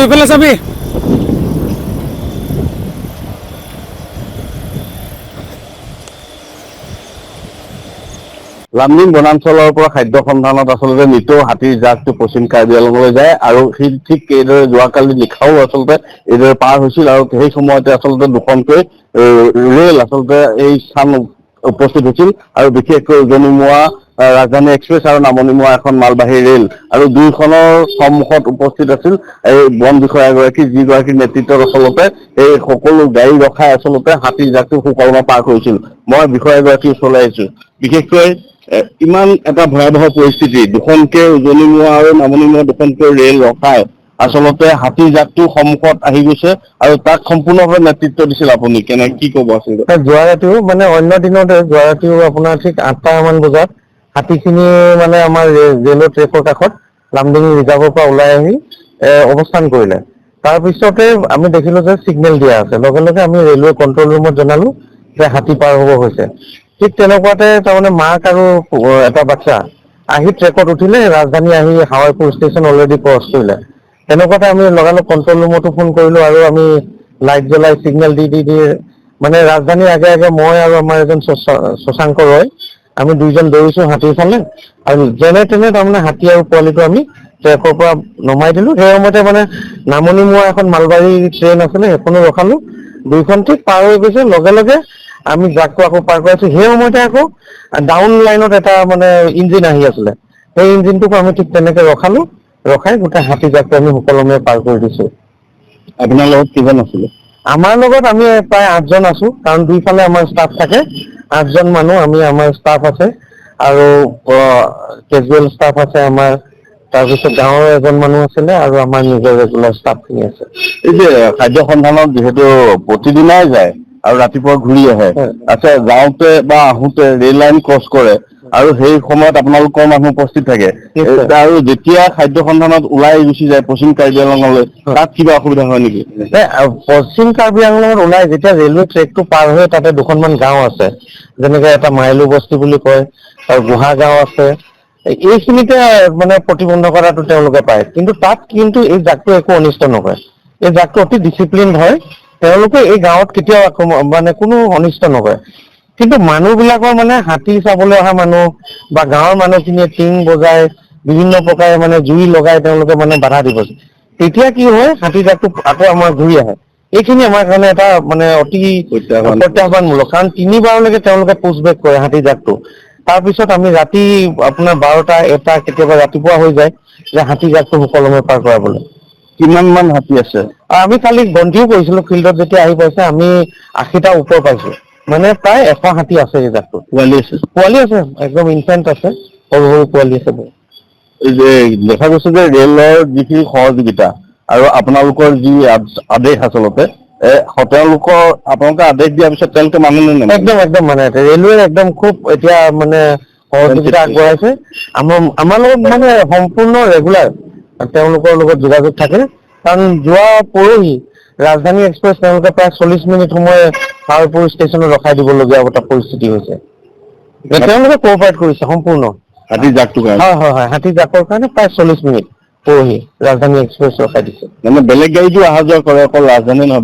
এইফালে চাবি। লামডিং বনাঞ্চলৰ পৰা খাদ্য সন্ধানত আচলতে নিতৌ হাতীৰ জাকটো পশ্চিম কাৰ্বি আংলঙলৈ যায় আৰু সেই ঠিক এইদৰে যোৱাকালি নিশাও আচলতে এইদৰে পাৰ হৈছিল আৰু সেই সময়তে আচলতে দুখনকৈ ৰেল আচলতে এই স্থান উপস্থিত হৈছিল আৰু বিশেষকৈ উজনিমুৱা ৰাজধানী এক্সপ্ৰেছ আৰু নামনিমুৱা এখন মালবাহী ৰেল আৰু দুইখনৰ সন্মুখত উপস্থিত আছিল এই বন বিষয়াগৰাকী, যিগৰাকীৰ নেতৃত্বত আচলতে এই সকলো গাড়ী ৰখাই আচলতে হাতীৰ জাকটো সুকলমে পাৰ কৰিছিল। মই বিষয়াগৰাকীৰ ওচৰলৈ আহিছো। বিশেষকৈ ইমান এটা ভয়াৱহ পৰিস্থিতি, দুখনকৈ উজনিমুৱা আৰু নামনিমুৱা দুখনকৈ ৰেল ৰখাই আচলতে হাতীৰ জাকটো সন্মুখত আহি গৈছে আৰু তাক সম্পূৰ্ণভাৱে নেতৃত্ব দিছিল আপুনি। কি ক'ব আচলতে? যোৱা ৰাতিও মানে অন্য দিনতে যোৱা ৰাতিও আপোনাৰ ঠিক 8টামান বজাত হাতীখিনি মানে আমাৰ ৰেলৰ ট্ৰেকৰ কাষত লামডিং ৰিজাৰ্ভৰ পৰা ওলাই আহি অৱস্থান কৰিলে। তাৰপিছতে আমি দেখিলো যে ছিগনেল দিয়া আছে, লগে লগে আমি ৰেলৱে কণ্ট্ৰল ৰুমত জনালো যে হাতী পাৰ হ'ব হৈছে। ঠিক তেনেকুৱাতে তাৰমানে মাক আৰু এটা বাচ্চা আহি ট্ৰেকত উঠিলে, ৰাজধানী আহি হাৱাইপুৰ ষ্টেচন অলৰেডি ক্ৰছ কৰিলে। তেনেকুৱাতে আমি লগালগ কণ্ট্ৰল ৰুমতো ফোন কৰিলো আৰু আমি লাইট জ্বলাই চিগনেল দি মানে ৰাজধানীৰ আগে আগে মই আৰু আমাৰ এজন শশাংক ৰয়, আমি দুইজন দৌৰিছো হাতীৰ ফালে আৰু যেনে তেনে তাৰমানে হাতী আৰু পোৱালিটো আমি ট্ৰেকৰ পৰা নমাই দিলো। সেই সময়তে মানে নামনিমুৱা এখন মালবাহী ট্ৰেইন আছিলে, সেইখনো ৰখালো। দুইখন ঠিক পাৰ হৈ গৈছে, লগে লগে আমি জাকটো আকৌ পাৰ কৰাইছো। সেই সময়তে আকৌ ডাউন লাইনত এটা মানে ইঞ্জিন আহি আছিলে, সেই ইঞ্জিনটোকো আমি ঠিক তেনেকে ৰখাই গোটেই হাতী জাকটো আমি সুকলমে পাৰ কৰি দিছো। আপোনাৰ লগত কিমান আছিলে? আমাৰ লগত আমি প্ৰায় 8জন আছো, কাৰণ দুইফালে আমাৰ ষ্টাফ থাকে। 8জন মানুহ আমাৰ ষ্টাফ আছে আৰু কেজুৱেল ষ্টাফ আছে আমাৰ, তাৰপিছত গাঁৱৰ এজন মানুহ আছিলে আৰু আমাৰ নিজৰ ৰেগুলাৰ ষ্টাফখিনি আছে। এই যে খাদ্য সন্ধানত যিহেতু প্ৰতিদিনাই যায় আৰু ৰাতিপুৱা ঘূৰি আহে, আচ্ছা, যাওঁতে বা আহোঁতে ৰেল লাইন ক্ৰছ কৰে আৰু সেই সময়ত আপোনালোকৰ মানুহ উপস্থিত থাকে আৰু যেতিয়া খাদ্য সন্ধানত ওলাই গুচি যায় পশ্চিম কাৰ্বি আংলঙলৈ, তাত কিবা অসুবিধা হয় নেকি? পশ্চিম কাৰ্বি আংলঙত ওলাই যেতিয়া ৰেলৱে ট্ৰেকটো পাৰ হৈ তাতে দুখনমান গাঁও আছে, যেনেকে এটা মাইলু বস্তি বুলি কয় আৰু গোহা গাঁও আছে। এইখিনিতে মানে প্ৰতিবন্ধকতাটো তেওঁলোকে পায়, কিন্তু তাত কিন্তু এই জাকটো একো অনিষ্ট নকৰে। এই জাকটো অতি ডিচিপ্লিন হয়, তেওঁলোকে এই গাঁৱত কেতিয়াও মানে কোনো অনিষ্ট নকৰে। কিন্তু মানুহবিলাকৰ মানে হাতী চাবলৈ অহা মানুহ বা গাঁৱৰ মানুহখিনিয়ে টিং বজাই বিভিন্ন প্ৰকাৰে মানে জুই লগাই তেওঁলোকে মানে বাধা দিব। তেতিয়া কি হয়, হাতী জাকটো আকৌ আমাৰ ঘূৰি আহে। এইখিনি আমাৰ কাৰণে এটা মানে অতি প্ৰত্যাহ্বানমূলক, কাৰণ 3বাৰলৈকে তেওঁলোকে পুছবেক কৰে হাতী জাকটো। তাৰপিছত আমি ৰাতি আপোনাৰ 12টা 1টা কেতিয়াবা ৰাতিপুৱা হৈ যায় যে হাতী জাকটো সুকলমে পাৰ কৰাবলৈ। কিমান মান হাতী আছে? আমি কালি গন্তিও কৰিছিলো, ফিল্ডত যেতিয়া আহি পাইছে আমি 80টা ওপৰ পাইছো, মানে প্ৰায় 100 হাতী আছে এই জাকটো। পোৱালি আছে, একদম ইনফেণ্ট আছে, সৰু সৰু পোৱালি আছে। এই যে দেখা গৈছে যে ৰেলৰ যিখিনি সহযোগিতা আৰু আপোনালোকৰ যি আদেশ আচলতে আপোনালোকে আদেশ দিয়াৰ পিছত তেওঁলোকে মানে নে নাই? একদম মানে ৰেলৱে একদম খুব এতিয়া মানে সহযোগিতা আগবঢ়াইছে। আমাৰ লগত মানে সম্পূৰ্ণ ৰেগুলাৰ তেওঁলোকৰ লগত যোগাযোগ থাকে, কাৰণ যোৱা পৰহি ৰাজধানী এক্সপ্ৰেছ তেওঁলোকে প্ৰায় 40 মিনিট সময় হাৱাইপুৰ ষ্টেচনত ৰখাই দিবলগীয়া এটা পৰিস্থিতি হৈছে। তেওঁলোকে কোঅপাৰেট কৰিছে সম্পূৰ্ণ হাতী জাকটোৰ কাৰণে। হয়, হাতী জাকৰ কাৰণে প্ৰায় 40 মিনিট পৰহি ৰাজধানী এক্সপ্ৰেছ ৰখাই দিছে। মানে বেলেগ গাড়ীটো অহা যোৱা কৰে, অকল ৰাজধানী নহয়,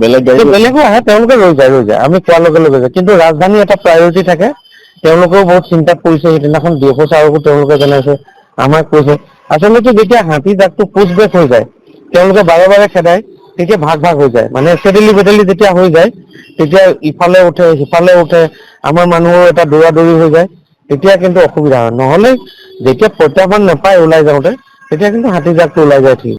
বেলেগো আহে, তেওঁলোকে ৰৈ যায় আমি কোৱাৰ লগে লগে যায়। কিন্তু ৰাজধানী এটা প্ৰায়ৰিটি থাকে, তেওঁলোকেও বহুত চিন্তাত পৰিছে। সেইদিনাখন ডিএফঅ ছাৰকো তেওঁলোকে জনাইছে, আমাক কৈছে। আচলতে যেতিয়া হাতী জাকটো পুছবেক হৈ যায়, তেওঁলোকে বাৰে বাৰে খেদায়, তেতিয়া ভাগ হৈ যায়, মানে চেডেলি বেডেলি যেতিয়া হৈ যায়, তেতিয়া ইফালে উঠে সিফালে উঠে, আমাৰ মানুহৰ এটা দৌৰা দৌৰি হৈ যায়, তেতিয়া কিন্তু অসুবিধা হয়। নহলে যেতিয়া প্ৰত্যাহ্বান নাপায় ওলাই যাওঁতে, তেতিয়া কিন্তু হাতী জাকটো ওলাই যায় ঠিক।